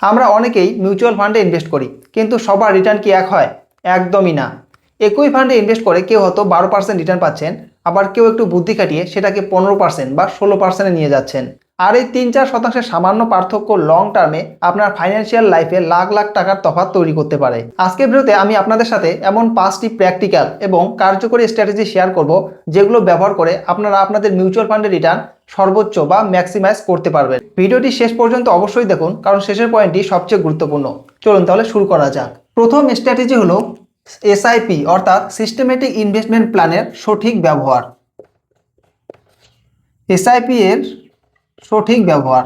আমরা অনেকেই মিউচুয়াল ফান্ডে ইনভেস্ট করি, কিন্তু সবার রিটার্ন কি এক হয়? একদমই না। একই ফান্ডে ইনভেস্ট করে কেউ হয়তো 12% রিটার্ন পাচ্ছেন, আবার কেউ একটু বুদ্ধি খাটিয়ে সেটাকে 15% বা 16% নিয়ে যাচ্ছেন। আর এই 3-4% সামান্য পার্থক্য লং টার্মে আপনার ফাইন্যান্সিয়াল লাইফে লাখ লাখ টাকার তফাৎ তৈরি করতে পারে। আজকের ভিডিওতে আমি আপনাদের সাথে এমন 5টি প্র্যাকটিক্যাল এবং কার্যকরী স্ট্র্যাটেজি শেয়ার করব, যেগুলো ব্যবহার করে আপনারা আপনাদের মিউচুয়াল ফান্ডের রিটার্ন সর্বোচ্চ বা ম্যাক্সিমাইজ করতে পারবেন। ভিডিওটি শেষ পর্যন্ত অবশ্যই দেখুন, কারণ শেষের পয়েন্টটি সবচেয়ে গুরুত্বপূর্ণ। চলুন তাহলে শুরু করা যাক। প্রথম স্ট্র্যাটেজি হলো এসআইপি অর্থাৎ সিস্টেমেটিক ইনভেস্টমেন্ট প্ল্যানের সঠিক ব্যবহার। এসআইপি এর সঠিক ব্যবহার।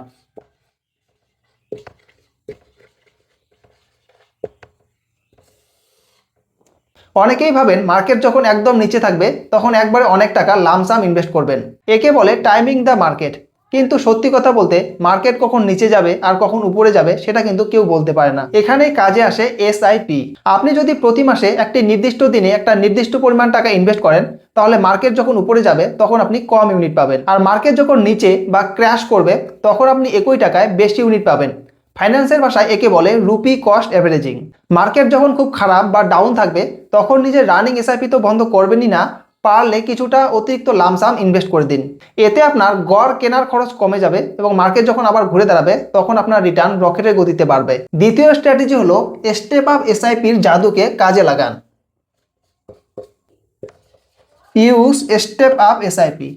অনেকেই ভাবেন মার্কেট যখন একদম নিচে থাকবে তখন একবারে অনেক টাকা লামসাম ইনভেস্ট করবেন। একে বলে টাইমিং দ্য মার্কেট। কিন্তু সত্যি কথা বলতে মার্কেট কখন নিচে যাবে আর কখন উপরে যাবে সেটা কিন্তু কেউ বলতে পারে না। এখানেই কাজে আসে এসআইপি। আপনি যদি প্রতি মাসে একটি নির্দিষ্ট দিনে একটা নির্দিষ্ট পরিমাণ টাকা ইনভেস্ট করেন, তাহলে মার্কেট যখন উপরে যাবে তখন আপনি কম ইউনিট পাবেন, আর মার্কেট যখন নিচে বা ক্র্যাশ করবে তখন আপনি একই টাকায় বেশি ইউনিট পাবেন। ফাইন্যান্সের ভাষায় একে বলে রুপি কস্ট অ্যাভারেজিং। মার্কেট যখন খুব খারাপ বা ডাউন থাকবে তখন নিজের রানিং এসআইপি তো বন্ধ করবেনই না, পারলে কিছুটা অতিরিক্ত লামসাম ইনভেস্ট করে দিন। এতে আপনার গড় কেনার খরচ কমে যাবে এবং মার্কেট যখন আবার ঘুরে দাঁড়াবে তখন আপনার রিটার্ন রকেটের গতিতে বাড়বে। দ্বিতীয় স্ট্র্যাটেজি হলো স্টেপ আপ এসআইপির জাদুকে কাজে লাগান। Use step up SIP.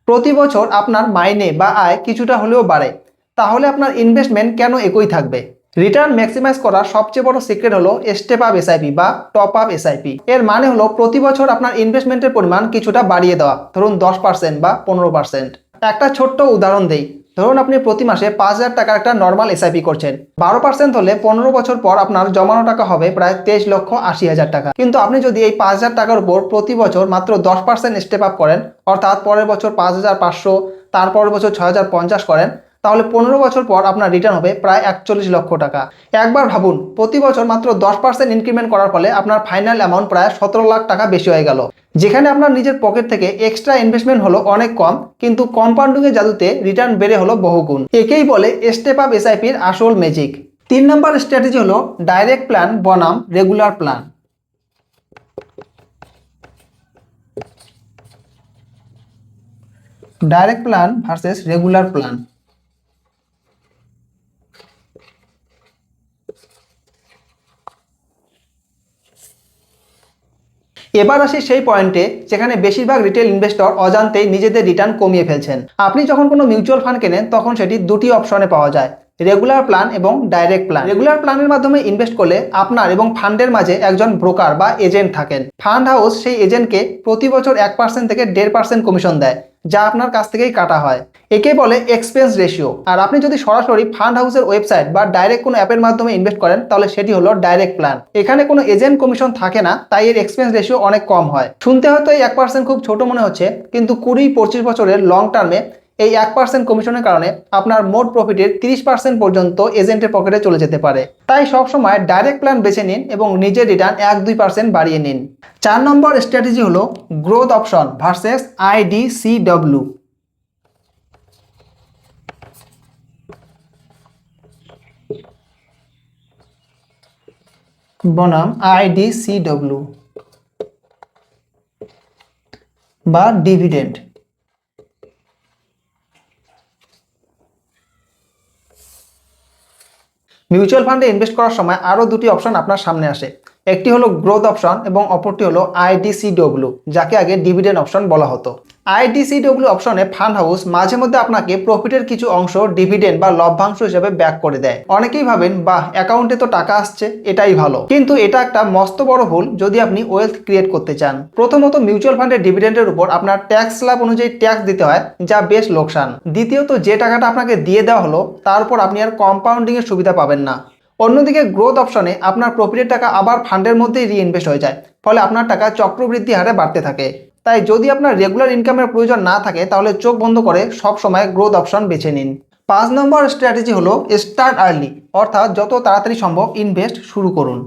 প্রতি বছর আপনার মাইনে বা আয় কিছুটা হলেও বাড়ে, তাহলে আপনার ইনভেস্টমেন্ট কেন একই থাকবে? রিটার্ন ম্যাক্সিমাইজ করার সবচেয়ে বড় সিক্রেট হলো স্টেপ আপ এসআইপি বা টপ আপ এসআইপি। এর মানে হলো প্রতি বছর আপনার ইনভেস্টমেন্টের পরিমাণ কিছুটা বাড়িয়ে দেওয়া, ধরুন 10% বা 15%। একটা ছোট্ট উদাহরণ দেই। ধরুন আপনি প্রতি মাসে 5,000 টাকার একটা নর্মাল এসআইপি করছেন। 12% হলে 15 বছর পর আপনার জমানো টাকা হবে প্রায় 23,80,000 টাকা। কিন্তু আপনি যদি এই 5,000 টাকার উপর প্রতি বছর মাত্র 10% স্টেপ আপ করেন, অর্থাৎ পরের বছর 5,500, তারপরের বছর 6,050 করেন, তাহলে 15 বছর পর আপনার রিটার্ন হবে প্রায় 41 লক্ষ টাকা। একবার ভাবুন, প্রতি বছর মাত্র 10% ইনক্রিমেন্ট করার ফলে আপনার ফাইনাল অ্যামাউন্ট প্রায় 17 লাখ টাকা বেশি হয়ে গেল। যেখানে আপনার নিজের পকেট থেকে এক্সট্রা ইনভেস্টমেন্ট হলো অনেক কম, কিন্তু কম্পাউন্ডিং এর জাদুতে রিটার্ন বেড়ে হলো বহুগুণ। একেই বলে স্টেপ আপ এসআইপির আসল ম্যাজিক। 3 নম্বর স্ট্র্যাটেজি হলো ডাইরেক্ট প্ল্যান বনাম regular plan. Direct plan versus regular plan. এবার আসি সেই পয়েন্টে যেখানে বেশিরভাগ রিটেল ইনভেস্টর অজান্তেই নিজেদের রিটার্ন কমিয়ে ফেলছেন। আপনি যখন কোনো মিউচুয়াল ফান্ড কেনেন তখন সেটি দুটি অপশনে পাওয়া যায়, রেগুলার প্ল্যান এবং ডাইরেক্ট প্ল্যান। রেগুলার প্ল্যানের মাধ্যমে ইনভেস্ট করলে আপনার এবং ফান্ডের মাঝে একজন ব্রোকার বা এজেন্ট থাকেন। ফান্ড হাউস সেই এজেন্টকে প্রতি বছর 1% থেকে 1.5% কমিশন দেয়, যা আপনার কাছ থেকেই কাটা হয়। একে বলে এক্সপেন্স রেশিও। আর আপনি যদি সরাসরি ফান্ড হাউসের ওয়েবসাইট বা ডাইরেক্ট কোনো অ্যাপের মাধ্যমে ইনভেস্ট করেন তাহলে সেটি হলো ডাইরেক্ট প্ল্যান। এখানে কোনো এজেন্ট কমিশন থাকে না, তাই এর এক্সপেন্স রেশিও অনেক কম হয়। শুনতে হয়তো এই 1% খুব ছোট মনে হচ্ছে, কিন্তু 20-25 বছরের লং টার্মে এই 1% কমিশনের কারণে আপনার মোট প্রফিটের 30% পর্যন্ত এজেন্টের পকেটে চলে যেতে পারে। তাই সবসময় ডাইরেক্ট প্ল্যান বেছে নিন এবং নিজের রিটার্ন 1-2% বাড়িয়ে নিন। 4 নম্বর স্ট্র্যাটেজি হলো গ্রোথ অপশন ভার্সেস আইডিসিডব্লিউ বনাম আইডিসিডব্লিউ বা ডিভিডেন্ড। মিউচুয়াল ফান্ডে ইনভেস্ট করার সময় আরও দুটি অপশন আপনার সামনে আসে। একটি হলো গ্রোথ অপশন এবং অপরটি হলো আইডিসিডব্লিউ, যাকে আগে ডিভিডেন্ড অপশন বলা হতো। আইডিসিডব্লিউ অপশনে ফান্ড হাউস মাঝে মধ্যে আপনাকে প্রফিটের কিছু অংশ ডিভিডেন্ড বা লভ্যাংশ হিসেবে ব্যাক করে দেয়। অনেকেই ভাবেন বাহ, অ্যাকাউন্টে তো টাকা আসছে, এটাই ভালো। কিন্তু এটা একটা মস্ত বড় ভুল যদি আপনি ওয়েলথ ক্রিয়েট করতে চান। প্রথমত, মিউচুয়াল ফান্ডের ডিভিডেন্ডের উপর আপনার ট্যাক্স স্ল্যাব অনুযায়ী ট্যাক্স দিতে হয়, যা বেশ লোকসান। দ্বিতীয়ত, যে টাকাটা আপনাকে দিয়ে দেওয়া হলো তার উপর আপনি আর কম্পাউন্ডিং এর সুবিধা পাবেন না। অন্যদিকে গ্রোথ অপশনে আপনার প্রফিটের টাকা আবার ফান্ডের মধ্যেই রিইনভেস্ট হয়ে যায়, ফলে আপনার টাকা চক্রবৃদ্ধি হারে বাড়তে থাকে। তাই যদি আপনার রেগুলার ইনকামের প্রয়োজন না থাকে তাহলে চোখ বন্ধ করে সব সময় গ্রোথ অপশন বেছে নিন। 5 নম্বর স্ট্র্যাটেজি হলো স্টার্ট আর্লি, অর্থাৎ যত তাড়াতাড়ি সম্ভব ইনভেস্ট শুরু করুন।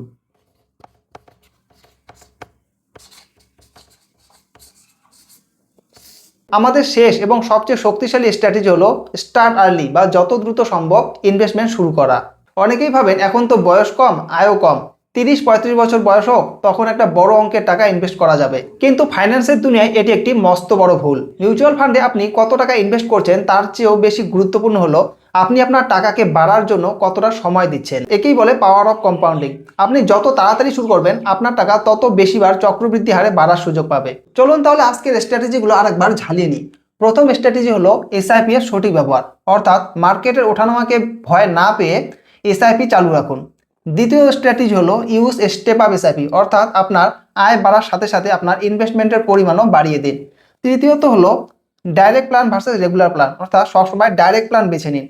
আমাদের শেষ এবং সবচেয়ে শক্তিশালী স্ট্র্যাটেজি হলো স্টার্ট আর্লি বা যত দ্রুত সম্ভব ইনভেস্টমেন্ট শুরু করা। অনেকেই ভাবেন এখন তো বয়স কম, আয়ও কম, 30-35 বছর বয়স হোক তখন একটা বড় অঙ্কের টাকা ইনভেস্ট করা যাবে, কিন্তু ফাইন্যান্সের দুনিয়ায় এটি একটি মস্ত বড় ভুল। মিউচুয়াল ফান্ডে আপনি কত টাকা ইনভেস্ট করছেন তার চেয়েও বেশি গুরুত্বপূর্ণ হলো আপনি আপনার টাকাকে বাড়ার জন্য কতটা সময় দিচ্ছেন। একেই বলে পাওয়ার অফ কম্পাউন্ডিং। আপনি যত তাড়াতাড়ি শুরু করবেন আপনার টাকা তত বেশিবার চক্রবৃদ্ধি হারে বাড়ার সুযোগ পাবে। চলুন তাহলে আজকের স্ট্র্যাটেজিগুলো আরেকবার ঝালিয়ে নিই। প্রথম স্ট্র্যাটেজি হলো এসআইপি এর সঠিক ব্যবহার, অর্থাৎ মার্কেটের ওঠানামাকে ভয় না পেয়ে এসআইপি চালু রাখুন। দ্বিতীয় স্ট্র্যাটেজি হলো ইউজ স্টেপ আপ এসআইপি, অর্থাৎ আপনার আয় বাড়ার সাথে সাথে আপনার ইনভেস্টমেন্টের পরিমাণও বাড়িয়ে দিন। তৃতীয়ত হলো direct plan versus regular plan, অর্থাৎ সবসময় ডাইরেক্ট প্ল্যান বেছে নিন।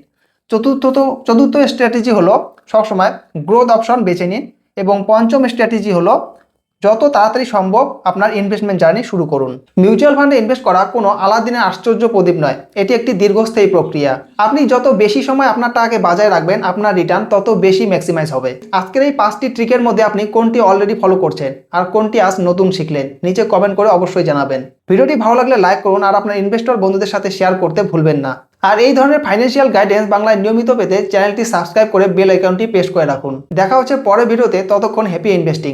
চতুর্থ স্ট্র্যাটেজি হলো সবসময় গ্রোথ অপশন বেছে নিন। এবং পঞ্চম স্ট্র্যাটেজি হলো যত তাড়াতাড়ি সম্ভব আপনার ইনভেস্টমেন্ট জার্নি শুরু করুন। মিউচুয়াল ফান্ডে ইনভেস্ট করা কোনো আলাদিনের আশ্চর্য প্রদীপ নয়, এটি একটি দীর্ঘস্থায়ী প্রক্রিয়া। আপনি যত বেশি সময় আপনার টাকাকে বাজায় রাখবেন আপনার রিটার্ন তত বেশি ম্যাক্সিমাইজ হবে। আজকের এই 5টি ট্রিকের মধ্যে আপনি কোনটি অলরেডি ফলো করছেন আর কোনটি আজ নতুন শিখলেন নিচে কমেন্ট করে অবশ্যই জানাবেন। ভিডিওটি ভালো লাগলে লাইক করুন আর আপনার ইনভেস্টর বন্ধুদের সাথে শেয়ার করতে ভুলবেন না। আর এই ধরনের ফাইন্যান্সিয়াল গাইডেন্স বাংলায় নিয়মিত পেতে চ্যানেলটি সাবস্ক্রাইব করে বেল আইকনটি প্রেস করে রাখুন। দেখা হচ্ছে পরের ভিডিওতে, ততক্ষণ হ্যাপি ইনভেস্টিং।